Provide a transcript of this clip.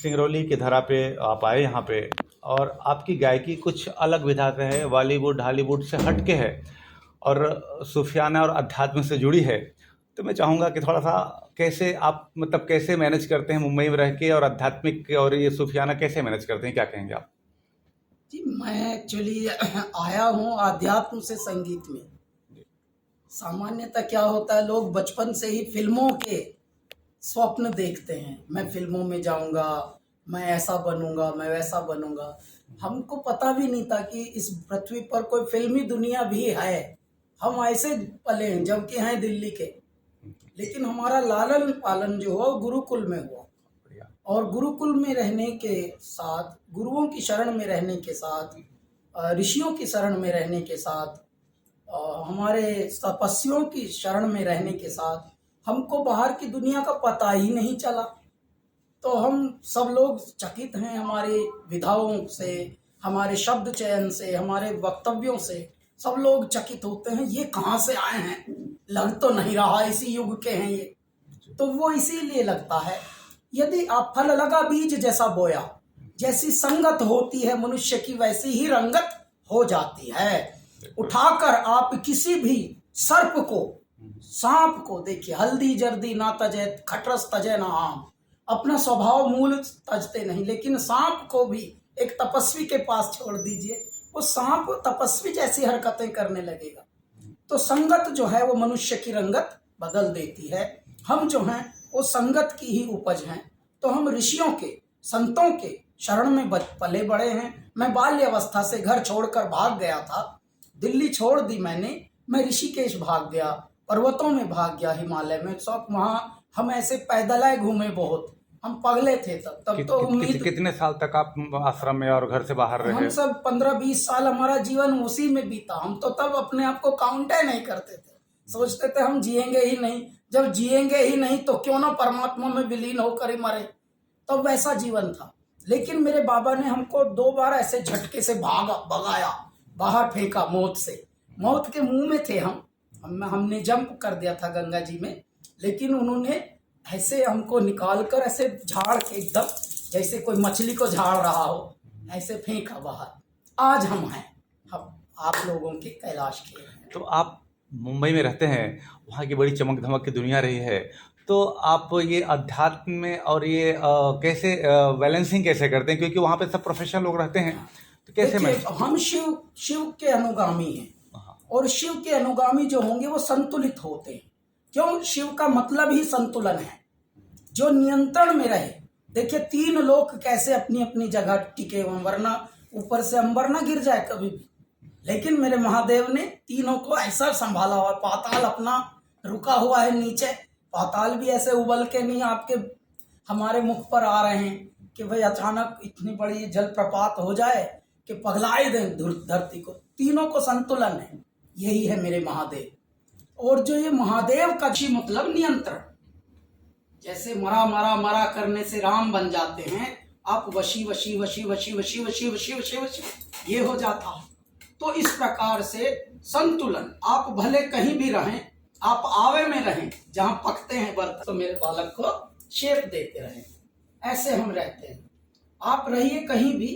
सिंगरौली की धरा पे आप आए यहाँ पे, और आपकी गायकी कुछ अलग विधा से है, बॉलीवुड हॉलीवुड से हट के है और सूफियाना और अध्यात्म से जुड़ी है। तो मैं चाहूँगा कि थोड़ा सा कैसे आप मतलब कैसे मैनेज करते हैं मुंबई में रह के, और आध्यात्मिक और ये सूफियाना कैसे मैनेज करते हैं, क्या कहेंगे आप? जी, मैं एक्चुअली आया हूँ अध्यात्म से संगीत में। सामान्यतः क्या होता है, लोग बचपन से ही फिल्मों के स्वप्न देखते हैं, मैं फिल्मों में जाऊंगा, मैं ऐसा बनूंगा, मैं वैसा बनूंगा। हमको पता भी नहीं था कि इस पृथ्वी पर कोई फिल्मी दुनिया भी है। हम ऐसे पले हैं जबकि हैं दिल्ली के, लेकिन हमारा लालन पालन जो हुआ वो गुरुकुल में हुआ। और गुरुकुल में रहने के साथ, गुरुओं की शरण में रहने के साथ, ऋषियों की शरण में रहने के साथ, हमारे तपस्वियों की शरण में रहने के साथ हमको बाहर की दुनिया का पता ही नहीं चला। तो हम सब लोग चकित हैं हमारी विधाओं से, हमारे शब्द चयन से, हमारे वक्तव्यों से। सब लोग चकित होते हैं, ये कहाँ से आए हैं, लग तो नहीं रहा इसी युग के हैं ये। तो वो इसीलिए लगता है, यदि आप फल लगा बीज जैसा बोया, जैसी संगत होती है मनुष्य की वैसी ही रंगत हो जाती है। उठाकर आप किसी भी सर्प को, सांप को देखिए, हल्दी जर्दी ना तजे खटरस तजे ना आम, अपना स्वभाव मूल तजते नहीं। लेकिन सांप को भी एक तपस्वी के पास छोड़ दीजिए, वो सांप तपस्वी जैसी हरकतें करने लगेगा। तो संगत जो है वो मनुष्य की रंगत बदल देती है। हम जो हैं वो संगत की ही उपज हैं। तो हम ऋषियों के, संतों के शरण में पले बड़े हैं। मैं बाल्य अवस्था से घर छोड़कर भाग गया था, दिल्ली छोड़ दी मैंने, मैं ऋषिकेश भाग गया, पर्वतों में भाग गया, हिमालय में। सब वहाँ हम ऐसे पैदल घूमे बहुत, हम पगले थे तब तो उम्मीद। कितने साल तक आप आश्रम में और घर से बाहर रहे? हम सब 15-20 साल हमारा जीवन उसी में बीता। हम तो तब अपने आप को काउंट नहीं करते थे, सोचते थे हम जिएंगे ही नहीं। जब जिएंगे ही नहीं तो क्यों ना परमात्मा में विलीन होकर ही मरे। तब वैसा जीवन था। लेकिन मेरे बाबा ने हमको 2 बार ऐसे झटके से भगाया, बाहर फेंका मौत से। मौत के मुंह में थे हमने जंप कर दिया था गंगा जी में, लेकिन उन्होंने ऐसे हमको निकाल कर ऐसे झाड़ के, एकदम जैसे कोई मछली को झाड़ रहा हो, ऐसे फेंका बाहर। आज हम हैं, हम आप लोगों के कैलाश के हैं। तो आप मुंबई में रहते हैं, वहाँ की बड़ी चमक धमक की दुनिया रही है, तो आप ये अध्यात्म में और ये कैसे बैलेंसिंग कैसे करते हैं, क्योंकि वहाँ पे सब प्रोफेशनल लोग रहते हैं, तो कैसे मैनेज? हम शिव के अनुगामी हैं, और शिव के अनुगामी जो होंगे वो संतुलित होते हैं। क्यों? शिव का मतलब ही संतुलन है, जो नियंत्रण में रहे। देखिए 3 लोक कैसे अपनी अपनी जगह टिके हुए, वरना ऊपर से अंबर ना गिर जाए कभी भी। लेकिन मेरे महादेव ने तीनों को ऐसा संभाला हुआ। पाताल अपना रुका हुआ है नीचे, पाताल भी ऐसे उबल के नहीं आपके हमारे मुख पर आ रहे हैं कि भाई अचानक इतनी बड़ी जलप्रपात हो जाए कि पगलाए दें धरती को। तीनों को संतुलन है, यही है मेरे महादेव। और जो ये महादेव का मतलब नियंत्रण, जैसे मरा मरा मरा करने से राम बन जाते हैं, आप वशी वशी वशी वशी वशी वशी वशी वशी वशी ये हो जाता है। तो इस प्रकार से संतुलन, आप भले कहीं भी रहें, आप आवे में रहें, जहां पकते हैं बर्तन तो मेरे बालक को शेप देते रहें, ऐसे हम रहते हैं। आप रहिए कहीं भी,